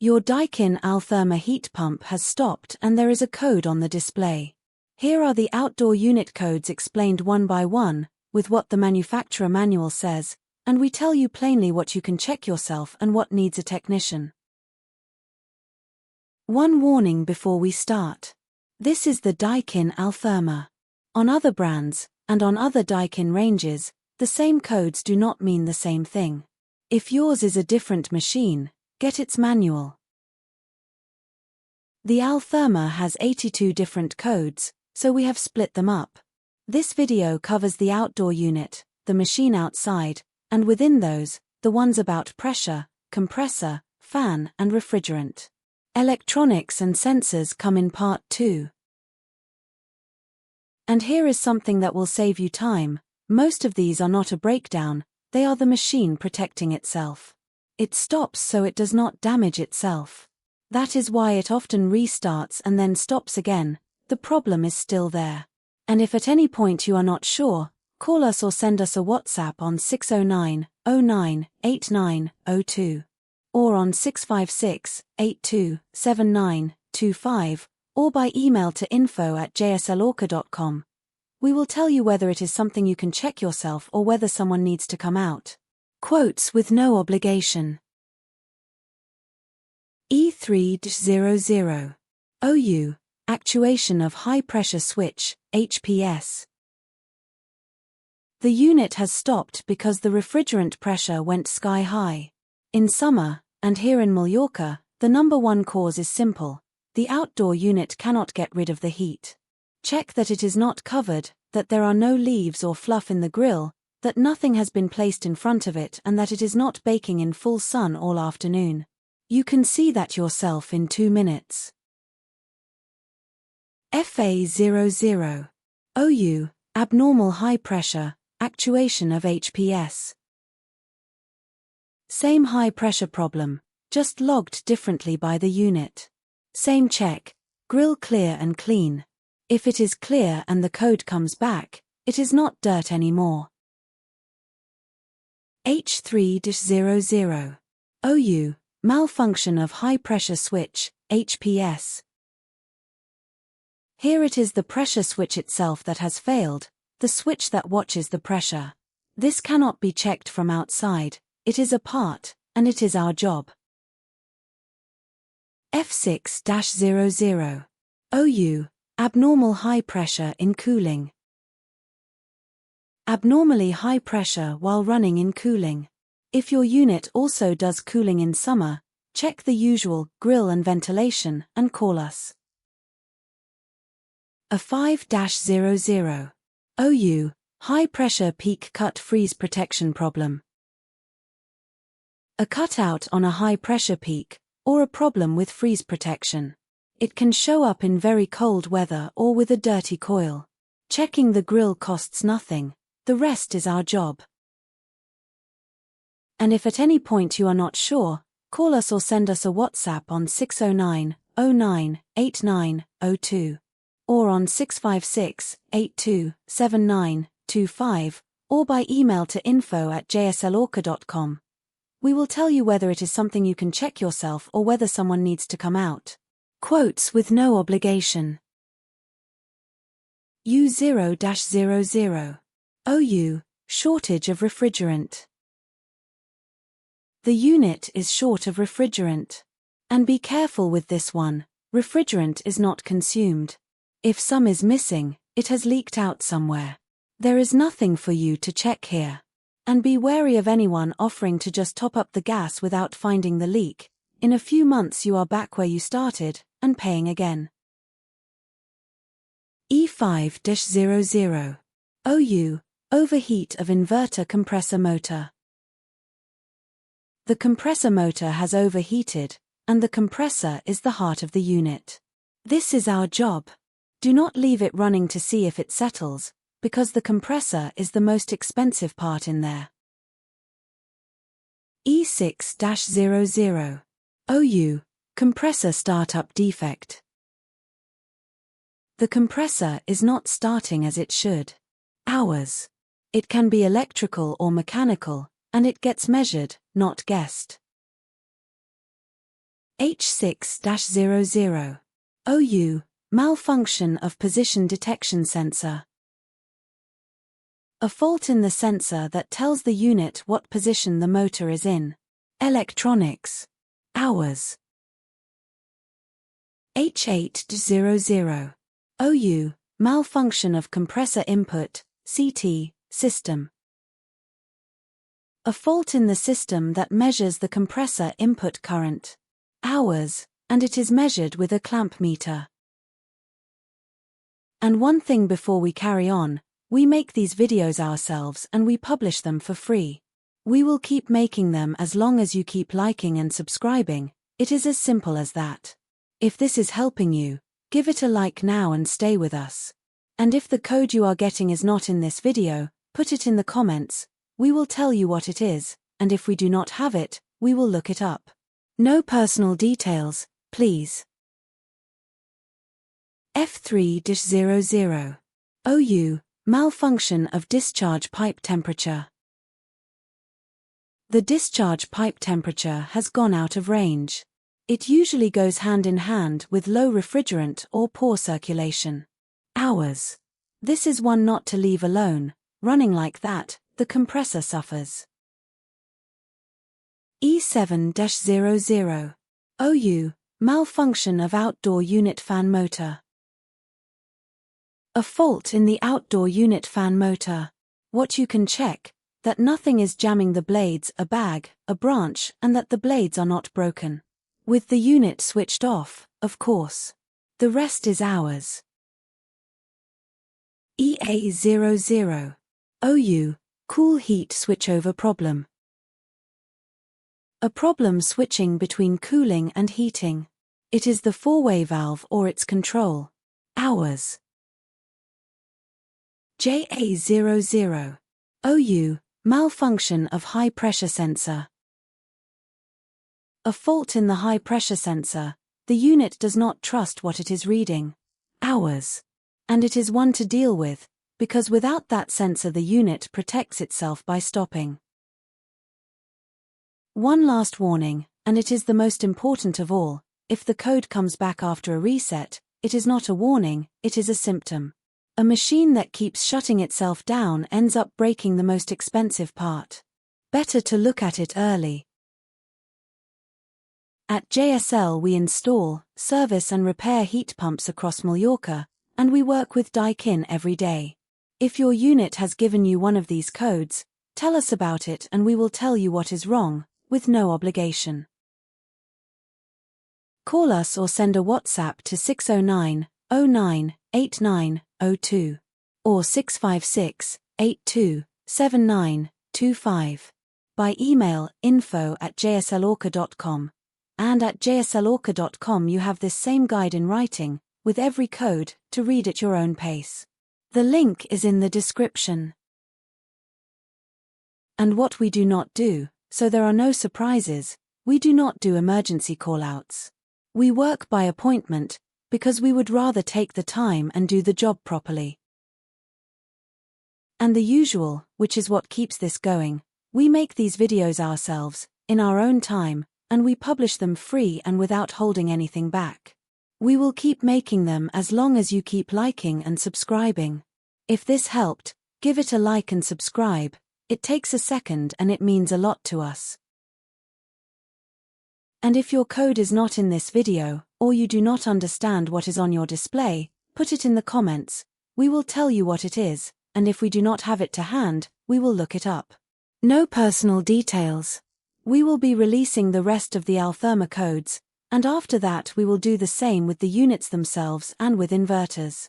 Your Daikin Altherma heat pump has stopped and there is a code on the display. Here are the outdoor unit codes explained one by one, with what the manufacturer manual says, and we tell you plainly what you can check yourself and what needs a technician. One warning before we start. This is the Daikin Altherma. On other brands, and on other Daikin ranges, the same codes do not mean the same thing. If yours is a different machine, get its manual. The Altherma has 82 different codes, so we have split them up. This video covers the outdoor unit, the machine outside, and within those, the ones about pressure, compressor, fan, and refrigerant. Electronics and sensors come in part 2. And here is something that will save you time. Most of these are not a breakdown, they are the machine protecting itself. It stops so it does not damage itself. That is why it often restarts and then stops again. The problem is still there. And if at any point you are not sure, call us or send us a WhatsApp on 609 09 8902 or on 656 82 7925 or by email to info@jslorca.com. We will tell you whether it is something you can check yourself or whether someone needs to come out. Quotes with no obligation. E3-00 OU Actuation of High Pressure Switch, HPS. The unit has stopped because the refrigerant pressure went sky high. In summer, and here in Mallorca, the number one cause is simple. The outdoor unit cannot get rid of the heat. Check that it is not covered, that there are no leaves or fluff in the grill, that nothing has been placed in front of it and that it is not baking in full sun all afternoon. You can see that yourself in 2 minutes. FA00 OU Abnormal High Pressure, Actuation of HPS. Same high pressure problem, just logged differently by the unit. Same check, grill clear and clean. If it is clear and the code comes back, it is not dirt anymore. H3-00 OU Malfunction of High Pressure Switch, HPS. Here it is the pressure switch itself that has failed, the switch that watches the pressure. This cannot be checked from outside, it is a part, and it is our job. F6-00 OU Abnormal High Pressure in Cooling. Abnormally high pressure while running in cooling. If your unit also does cooling in summer, check the usual grill and ventilation and call us. A 5-00 OU High Pressure Peak Cut Freeze Protection Problem. A cutout on a high pressure peak, or a problem with freeze protection. It can show up in very cold weather or with a dirty coil. Checking the grill costs nothing, the rest is our job. And if at any point you are not sure, call us or send us a WhatsApp on 609 09 8902 or on 656 82 7925 or by email to info@jslorca.com. We will tell you whether it is something you can check yourself or whether someone needs to come out. Quotes with no obligation. U0-00 OU Shortage of refrigerant. The unit is short of refrigerant. And be careful with this one, refrigerant is not consumed. If some is missing, it has leaked out somewhere. There is nothing for you to check here. And be wary of anyone offering to just top up the gas without finding the leak. In a few months you are back where you started, and paying again. E5-00 OU Overheat of Inverter Compressor Motor. The compressor motor has overheated, and the compressor is the heart of the unit. This is our job. Do not leave it running to see if it settles, because the compressor is the most expensive part in there. E6-00 OU Compressor Startup Defect. The compressor is not starting as it should. Hours. It can be electrical or mechanical, and it gets measured, not guessed. H6-00. OU, malfunction of position detection sensor. A fault in the sensor that tells the unit what position the motor is in. Electronics. Hours. H8-00. OU, malfunction of compressor input, CT, system. A fault in the system that measures the compressor input current. Hours, and it is measured with a clamp meter. And one thing before we carry on, we make these videos ourselves and we publish them for free. We will keep making them as long as you keep liking and subscribing. It is as simple as that. If this is helping you, give it a like now and stay with us. And if the code you are getting is not in this video, put it in the comments. We will tell you what it is, and if we do not have it, we will look it up. No personal details, please. F3-00. OU, malfunction of discharge pipe temperature. The discharge pipe temperature has gone out of range. It usually goes hand in hand with low refrigerant or poor circulation. Hours. This is one not to leave alone. Running like that, the compressor suffers. E7-00. OU, malfunction of outdoor unit fan motor. A fault in the outdoor unit fan motor. What you can check, that nothing is jamming the blades, a bag, a branch, and that the blades are not broken. With the unit switched off, of course. The rest is ours. EA00. OU, cool heat switchover problem. A problem switching between cooling and heating. It is the four-way valve or its control. Hours. JA00. OU, malfunction of high-pressure sensor. A fault in the high-pressure sensor. The unit does not trust what it is reading. Hours. And it is one to deal with, because without that sensor the unit protects itself by stopping. One last warning, and it is the most important of all. If the code comes back after a reset, it is not a warning, it is a symptom. A machine that keeps shutting itself down ends up breaking the most expensive part. Better to look at it early. At JSL we install, service and repair heat pumps across Mallorca, and we work with Daikin every day. If your unit has given you one of these codes, tell us about it and we will tell you what is wrong, with no obligation. Call us or send a WhatsApp to 609 09 89 02 or 656 82 79 25. By email info@jslorca.com. And at jslorca.com you have this same guide in writing, with every code, to read at your own pace. The link is in the description. And what we do not do, so there are no surprises, we do not do emergency call-outs. We work by appointment, because we would rather take the time and do the job properly. And the usual, which is what keeps this going, we make these videos ourselves, in our own time, and we publish them free and without holding anything back. We will keep making them as long as you keep liking and subscribing. If this helped, give it a like and subscribe. It takes a second and it means a lot to us. And if your code is not in this video, or you do not understand what is on your display, put it in the comments. We will tell you what it is, and if we do not have it to hand, we will look it up. No personal details. We will be releasing the rest of the Altherma codes, and after that we will do the same with the units themselves and with inverters.